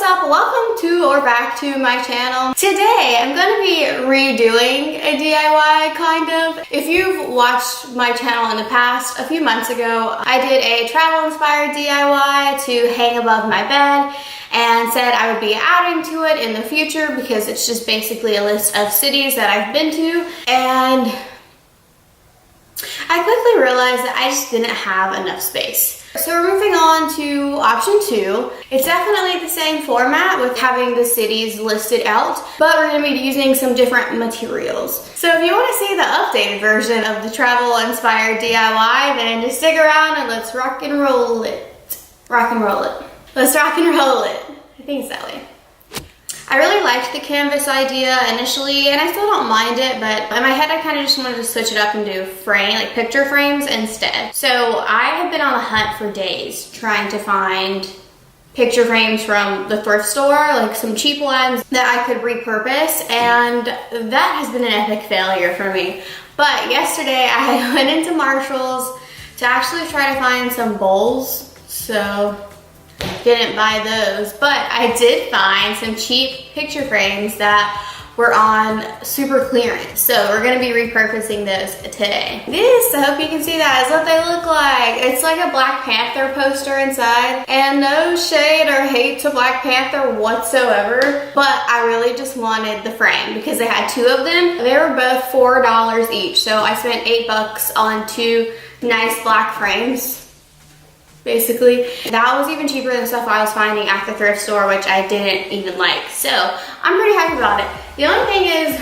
up? Welcome to or back to my channel. Today I'm going to be redoing a DIY kind of. If you've watched my channel in the past, a few months ago I did a travel inspired DIY to hang above my bed and said I would be adding to it in the future because it's just basically a list of cities that I've been to, and I quickly realized that I just didn't have enough space. So we're moving on to option 2. It's definitely the same format with having the cities listed out, but we're going to be using some different materials. So if you want to see the updated version of the travel inspired DIY, then just stick around and let's rock and roll it. Rock and roll it. Let's rock and roll it. I think it's that way. I really liked the canvas idea initially, and I still don't mind it, but in my head I kind of just wanted to switch it up and do picture frames instead. So I have been on a hunt for days trying to find picture frames from the thrift store, like some cheap ones that I could repurpose, and that has been an epic failure for me. But yesterday I went into Marshall's to actually try to find some bowls, so didn't buy those, but I did find some cheap picture frames that were on super clearance. So we're gonna be repurposing those today. This, I hope you can see that, is what they look like. It's like a Black Panther poster inside, and no shade or hate to Black Panther whatsoever, but I really just wanted the frame because they had 2 of them. They were both $4 each, so I spent $8 on 2 nice black frames. Basically, that was even cheaper than stuff I was finding at the thrift store, which I didn't even like. So I'm pretty happy about it. The only thing is,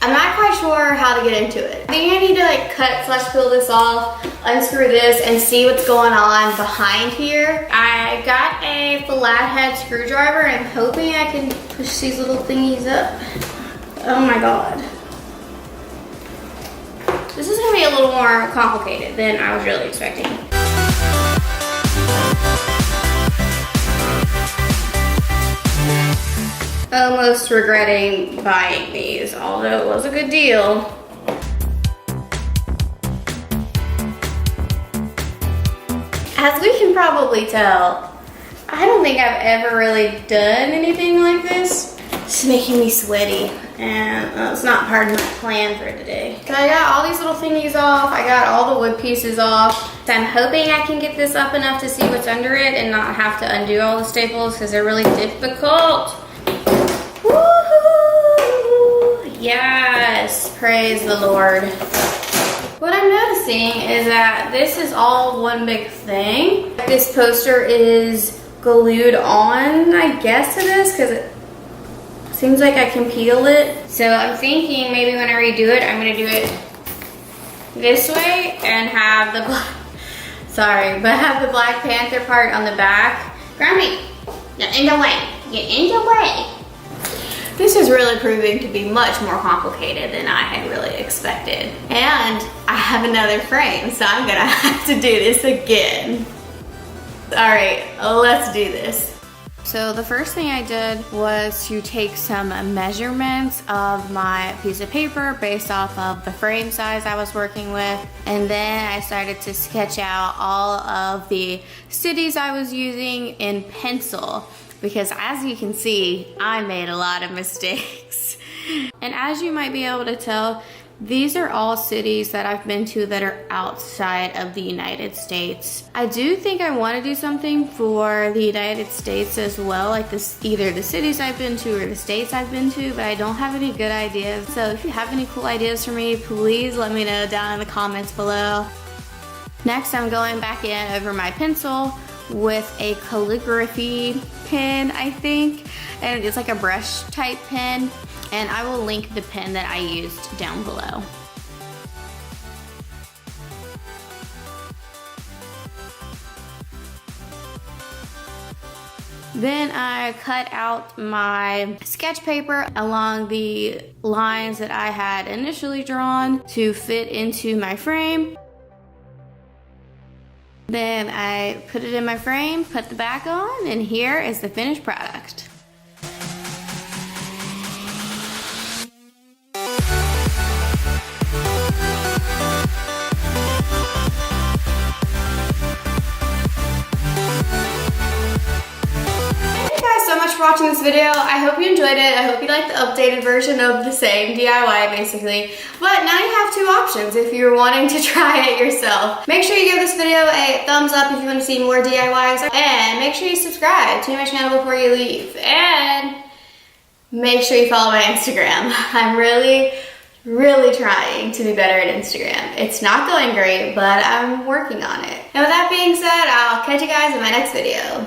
I'm not quite sure how to get into it. I think I need to cut/peel this off, unscrew this, and see what's going on behind here. I got a flathead screwdriver, and I'm hoping I can push these little thingies up. Oh my god. This is gonna be a little more complicated than I was really expecting. Almost regretting buying these, although it was a good deal. As we can probably tell, I don't think I've ever really done anything like this. It's making me sweaty, and it's not part of my plan for today. So I got all these little thingies off. I got all the wood pieces off. So I'm hoping I can get this up enough to see what's under it and not have to undo all the staples because they're really difficult. Woohoo! Yes, praise the Lord. What I'm noticing is that this is all one big thing. This poster is glued on, I guess, to this because it seems like I can peel it. So I'm thinking maybe when I redo it, I'm gonna do it this way and have the have the Black Panther part on the back. Grammy, get in the way, get in the way. This is really proving to be much more complicated than I had really expected. And I have another frame, so I'm gonna have to do this again. All right, let's do this. So the first thing I did was to take some measurements of my piece of paper based off of the frame size I was working with, and then I started to sketch out all of the cities I was using in pencil because, as you can see, I made a lot of mistakes. And as you might be able to tell, these are all cities that I've been to that are outside of the United States. I do think I want to do something for the United States as well, like this, either the cities I've been to or the states I've been to, but I don't have any good ideas. So if you have any cool ideas for me, please let me know down in the comments below. Next, I'm going back in over my pencil with a calligraphy pen, I think, and it's like a brush type pen. And I will link the pen that I used down below. Then I cut out my sketch paper along the lines that I had initially drawn to fit into my frame. Then I put it in my frame, put the back on, and here is the finished product. for watching this video. I hope you enjoyed it. I hope you liked the updated version of the same DIY basically. But now you have two options if you're wanting to try it yourself. Make sure you give this video a thumbs up if you want to see more DIYs. And make sure you subscribe to my channel before you leave. And make sure you follow my Instagram. I'm really trying to be better at Instagram. It's not going great, but I'm working on it. And with that being said, I'll catch you guys in my next video.